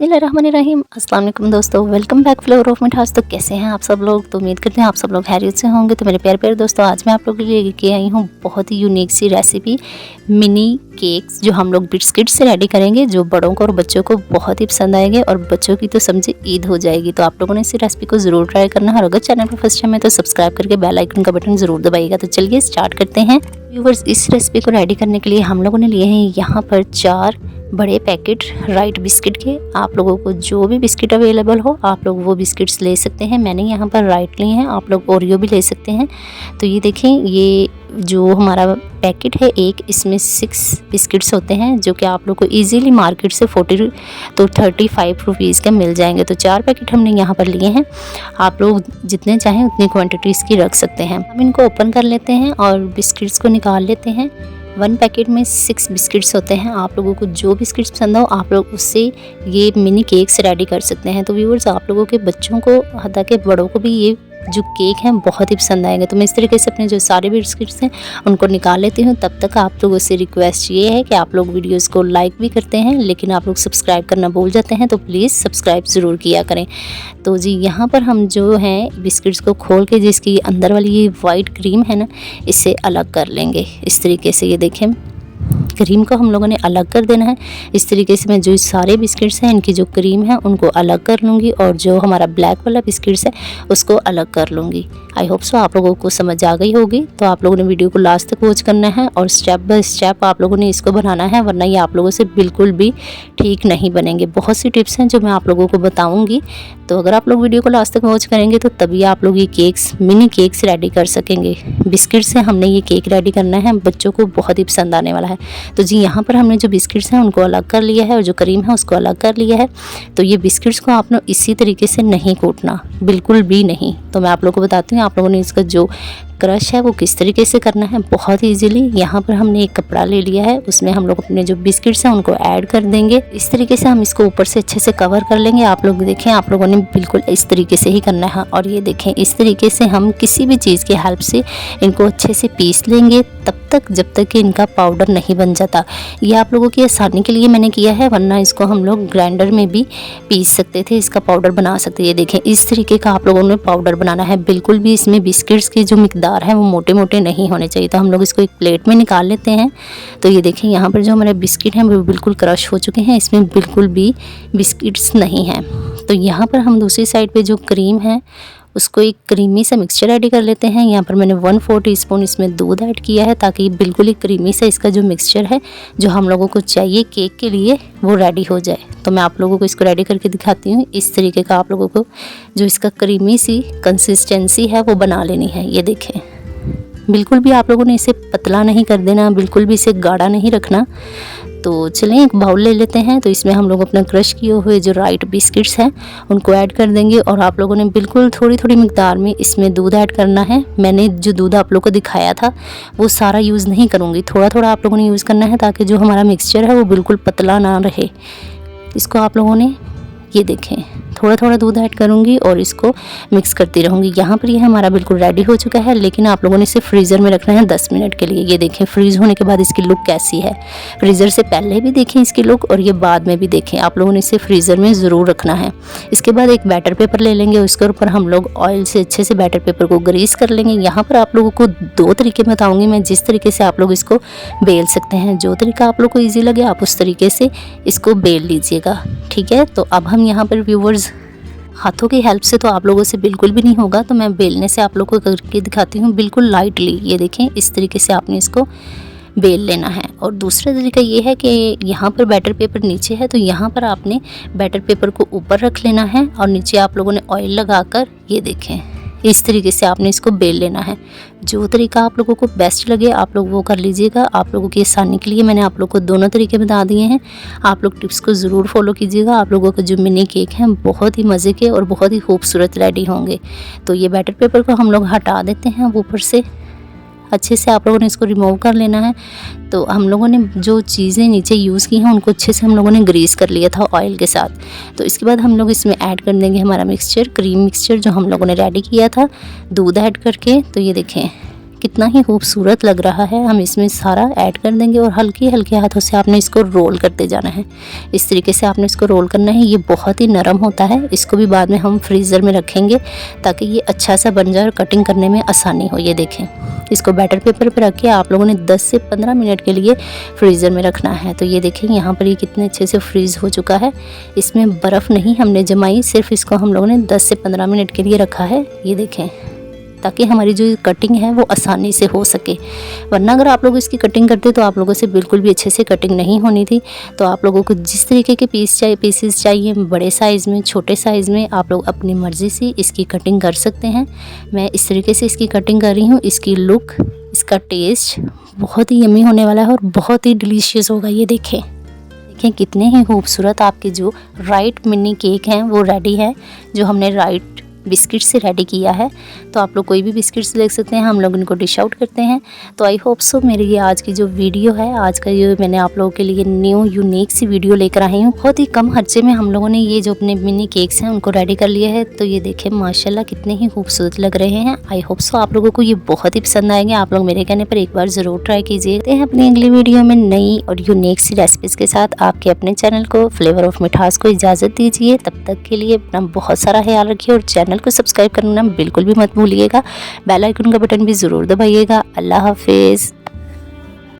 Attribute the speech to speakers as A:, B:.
A: बिस्मिल्लाहिर्रहमानिर्रहीम। अस्सलाम वालेकुम दोस्तों, वेलकम बैक फ्लेवर ऑफ मिठास। तो कैसे हैं आप सब लोग? तो उम्मीद करते हैं आप सब लोग खैरियत से होंगे। तो मेरे प्यारे प्यारे दोस्तों, आज मैं आप लोगों के लिए लेके आई हूँ बहुत ही यूनिक सी रेसिपी, मिनी केक्स जो हम लोग बिस्किट से रेडी करेंगे, जो बड़ों को और बच्चों को बहुत ही पसंद आएंगे और बच्चों की तो समझे ईद हो जाएगी। तो आप लोगों ने इस रेसिपी को ज़रूर ट्राई करना है और अगर चैनल पर फर्स्ट टाइम है तो सब्सक्राइब करके बेल आइकन का बटन ज़रूर दबाइएगा। तो चलिए स्टार्ट करते हैं व्यूवर्स। इस रेसिपी को रेडी करने के लिए हम लोगों ने लिए हैं यहाँ पर 4 बड़े पैकेट राइट बिस्किट के। आप लोगों को जो भी बिस्किट अवेलेबल हो आप लोग वो बिस्किट्स ले सकते हैं। मैंने यहाँ पर राइट लिए हैं, आप लोग ओरियो भी ले सकते हैं। तो ये देखें, ये जो हमारा पैकेट है एक, इसमें 6 बिस्किट्स होते हैं जो कि आप लोग को इजीली मार्केट से 40 तो 35 रुपीज़ का मिल जाएंगे। तो 4 पैकेट हमने यहाँ पर लिए हैं। आप लोग जितने चाहें उतनी क्वान्टिटीज़ की रख सकते हैं। हम इनको ओपन कर लेते हैं और बिस्किट्स को निकाल लेते हैं। 1 पैकेट में 6 बिस्किट्स होते हैं। आप लोगों को जो बिस्किट्स पसंद हो आप लोग उससे ये मिनी केक्स रेडी कर सकते हैं। तो व्यूअर्स, आप लोगों के बच्चों को हता के बड़ों को भी ये जो केक हैं बहुत ही पसंद आएंगे। तो मैं इस तरीके से अपने जो सारे बिस्किट्स हैं उनको निकाल लेती हूँ। तब तक आप लोगों से रिक्वेस्ट ये है कि आप लोग वीडियोस को लाइक भी करते हैं लेकिन आप लोग सब्सक्राइब करना भूल जाते हैं, तो प्लीज़ सब्सक्राइब ज़रूर किया करें। तो जी, यहाँ पर हम जो हैं बिस्किट्स को खोल के जिसकी अंदर वाली ये वाइट क्रीम है ना, इससे अलग कर लेंगे। इस तरीके से ये देखें, क्रीम को हम लोगों ने अलग कर देना है। इस तरीके से मैं जो सारे बिस्किट्स हैं इनकी जो क्रीम है उनको अलग कर लूँगी और जो हमारा ब्लैक वाला बिस्किट्स है उसको अलग कर लूँगी। आई होप सो आप लोगों को समझ आ गई होगी। तो आप लोगों ने वीडियो को लास्ट तक वॉच करना है और स्टेप बाय स्टेप आप लोगों ने इसको बनाना है, वरना ये आप लोगों से बिल्कुल भी ठीक नहीं बनेंगे। बहुत सी टिप्स हैं जो मैं आप लोगों को बताऊँगी। तो अगर आप लोग वीडियो को लास्ट तक वॉच करेंगे तो तभी आप लोग ये केक्स, मिनी केक्स रेडी कर सकेंगे। बिस्किट से हमने ये केक रेडी करना है, बच्चों को बहुत ही पसंद आने वाला है। तो जी, यहाँ पर हमने जो बिस्किट्स हैं उनको अलग कर लिया है और जो क्रीम है उसको अलग कर लिया है। तो ये बिस्किट्स को आपने इसी तरीके से नहीं कूटना, बिल्कुल भी नहीं। तो मैं आप लोगों को बताती हूँ आप लोगों ने इसका जो क्रश है वो किस तरीके से करना है। बहुत ईजीली यहाँ पर हमने एक कपड़ा ले लिया है, उसमें हम लोग अपने जो बिस्किट्स हैं उनको ऐड कर देंगे। इस तरीके से हम इसको ऊपर से अच्छे से कवर कर लेंगे। आप लोग देखें, आप लोगों ने बिल्कुल इस तरीके से ही करना है। और ये देखें, इस तरीके से हम किसी भी चीज़ की हेल्प से इनको अच्छे से पीस लेंगे तब तक जब तक कि इनका पाउडर नहीं बन जाता। ये आप लोगों की आसानी के लिए मैंने किया है, वरना इसको हम लोग ग्राइंडर में भी पीस सकते थे, इसका पाउडर बना सकते। ये देखें, इस तरीके का आप लोगों ने पाउडर बनाना है। बिल्कुल भी इसमें बिस्किट्स की जो मिकदार है वो मोटे मोटे नहीं होने चाहिए। तो हम लोग इसको एक प्लेट में निकाल लेते हैं। तो ये देखें, यहाँ पर जो हमारे बिस्किट हैं वो बिल्कुल क्रश हो चुके हैं, इसमें बिल्कुल भी बिस्किट्स नहीं हैं। तो यहाँ पर हम दूसरी साइड पे जो क्रीम है उसको एक क्रीमी सा मिक्सचर रेडी कर लेते हैं। यहाँ पर मैंने 1/4 टीस्पून इसमें दूध ऐड किया है ताकि बिल्कुल ही क्रीमी सा इसका जो मिक्सचर है जो हम लोगों को चाहिए केक के लिए वो रेडी हो जाए। तो मैं आप लोगों को इसको रेडी करके दिखाती हूँ। इस तरीके का आप लोगों को जो इसका क्रीमी सी कंसिस्टेंसी है वो बना लेनी है। ये देखें, बिल्कुल भी आप लोगों ने इसे पतला नहीं कर देना, बिल्कुल भी इसे गाढ़ा नहीं रखना। तो चलें एक बाउल ले लेते हैं। तो इसमें हम लोग अपना क्रश किए हुए जो राइट बिस्किट्स हैं उनको ऐड कर देंगे और आप लोगों ने बिल्कुल थोड़ी थोड़ी मिकदार में इसमें दूध ऐड करना है। मैंने जो दूध आप लोगों को दिखाया था वो सारा यूज़ नहीं करूँगी, थोड़ा थोड़ा आप लोगों ने यूज़ करना है ताकि जो हमारा मिक्सचर है वो बिल्कुल पतला ना रहे। इसको आप लोगों ने, ये देखें, थोड़ा थोड़ा दूध ऐड करूँगी और इसको मिक्स करती रहूँगी। यहाँ पर ये हमारा बिल्कुल रेडी हो चुका है, लेकिन आप लोगों ने इसे फ्रीज़र में रखना है 10 मिनट के लिए। ये देखें, फ्रीज़ होने के बाद इसकी लुक कैसी है। फ्रीज़र से पहले भी देखें इसकी लुक और ये बाद में भी देखें। आप लोगों ने इसे फ्रीज़र में ज़रूर रखना है। इसके बाद एक बैटर पेपर ले लेंगे, उसके ऊपर हम लोग ऑयल से अच्छे से बैटर पेपर को ग्रीस कर लेंगे। यहाँ पर आप लोगों को 2 तरीके बताऊँगी मैं, जिस तरीके से आप लोग इसको बेल सकते हैं। जो तरीका आप लोग को ईजी लगे आप उस तरीके से इसको बेल लीजिएगा, ठीक है। तो अब हम यहाँ पर व्यूवर्स, हाथों की हेल्प से तो आप लोगों से बिल्कुल भी नहीं होगा, तो मैं बेलने से आप लोगों को करके दिखाती हूँ बिल्कुल लाइटली। ये देखें, इस तरीके से आपने इसको बेल लेना है। और दूसरा तरीका ये है कि यहाँ पर बैटर पेपर नीचे है, तो यहाँ पर आपने बैटर पेपर को ऊपर रख लेना है और नीचे आप लोगों ने ऑयल लगाकर, ये देखें, इस तरीके से आपने इसको बेल लेना है। जो तरीका आप लोगों को बेस्ट लगे आप लोग वो कर लीजिएगा। आप लोगों की आसानी के लिए मैंने आप लोगों को दोनों तरीके बता दिए हैं। आप लोग टिप्स को ज़रूर फॉलो कीजिएगा। आप लोगों के जो मिनी केक हैं बहुत ही मज़े के और बहुत ही खूबसूरत रेडी होंगे। तो ये बैटर पेपर को हम लोग हटा देते हैं ऊपर से, अच्छे से आप लोगों ने इसको रिमूव कर लेना है। तो हम लोगों ने जो चीज़ें नीचे यूज़ की हैं उनको अच्छे से हम लोगों ने ग्रीस कर लिया था ऑयल के साथ। तो इसके बाद हम लोग इसमें ऐड कर देंगे हमारा मिक्सचर, क्रीम मिक्सचर जो हम लोगों ने रेडी किया था दूध ऐड करके। तो ये देखें, कितना ही खूबसूरत लग रहा है। हम इसमें सारा ऐड कर देंगे और हल्के हल्के हाथों से आपने इसको रोल करते जाना है। इस तरीके से आपने इसको रोल करना है। ये बहुत ही नरम होता है। इसको भी बाद में हम फ्रीज़र में रखेंगे ताकि ये अच्छा सा बन जाए और कटिंग करने में आसानी हो। ये देखें, इसको बैटर पेपर पर रख के आप लोगों ने 10 से 15 मिनट के लिए फ्रीज़र में रखना है। तो ये देखें यहाँ पर ये कितने अच्छे से फ्रीज़ हो चुका है। इसमें बर्फ़ नहीं हमने जमाई, सिर्फ इसको हम लोगों ने 10 से 15 मिनट के लिए रखा है। ये देखें, ताकि हमारी जो कटिंग है वो आसानी से हो सके। वरना अगर आप लोग इसकी कटिंग करते तो आप लोगों से बिल्कुल भी अच्छे से कटिंग नहीं होनी थी। तो आप लोगों को जिस तरीके के पीसेस चाहिए, बड़े साइज़ में, छोटे साइज़ में, आप लोग अपनी मर्ज़ी से इसकी कटिंग कर सकते हैं। मैं इस तरीके से इसकी कटिंग कर रही हूँ। इसकी लुक, इसका टेस्ट बहुत ही यम्मी होने वाला है और बहुत ही डिलीशियस होगा। ये देखें कितने ही खूबसूरत आपके जो राइट मिनी केक हैं वो रेडी है, जो हमने राइट बिस्किट से रेडी किया है। तो आप लोग कोई भी बिस्किट्स ले सकते हैं, हम लोग इनको डिश आउट करते हैं। तो आई होप सो मेरी ये आज की जो वीडियो है, आज का ये मैंने आप लोगों के लिए न्यू यूनिक सी वीडियो लेकर आई हूँ। बहुत ही कम खर्चे में हम लोगों ने ये जो अपने मिनी केक्स हैं उनको रेडी कर लिया है। तो ये देखें माशाल्लाह कितने ही खूबसूरत लग रहे हैं। आई होप सो आप लोगों को ये बहुत ही पसंद आएंगे। आप लोग मेरे कहने पर एक बार ज़रूर ट्राई कीजिए। तो अपनी अगली वीडियो में नई और यूनिक सी रेसिपीज़ के साथ आपके अपने चैनल को फ्लेवर ऑफ मिठास को इजाज़त दीजिए। तब तक के लिए अपना बहुत सारा ख्याल रखिए और चैनल को सब्सक्राइब करना बिल्कुल भी मत भूलिएगा। बेल आइकन का बटन भी ज़रूर दबाइएगा। अल्लाह हाफिज़।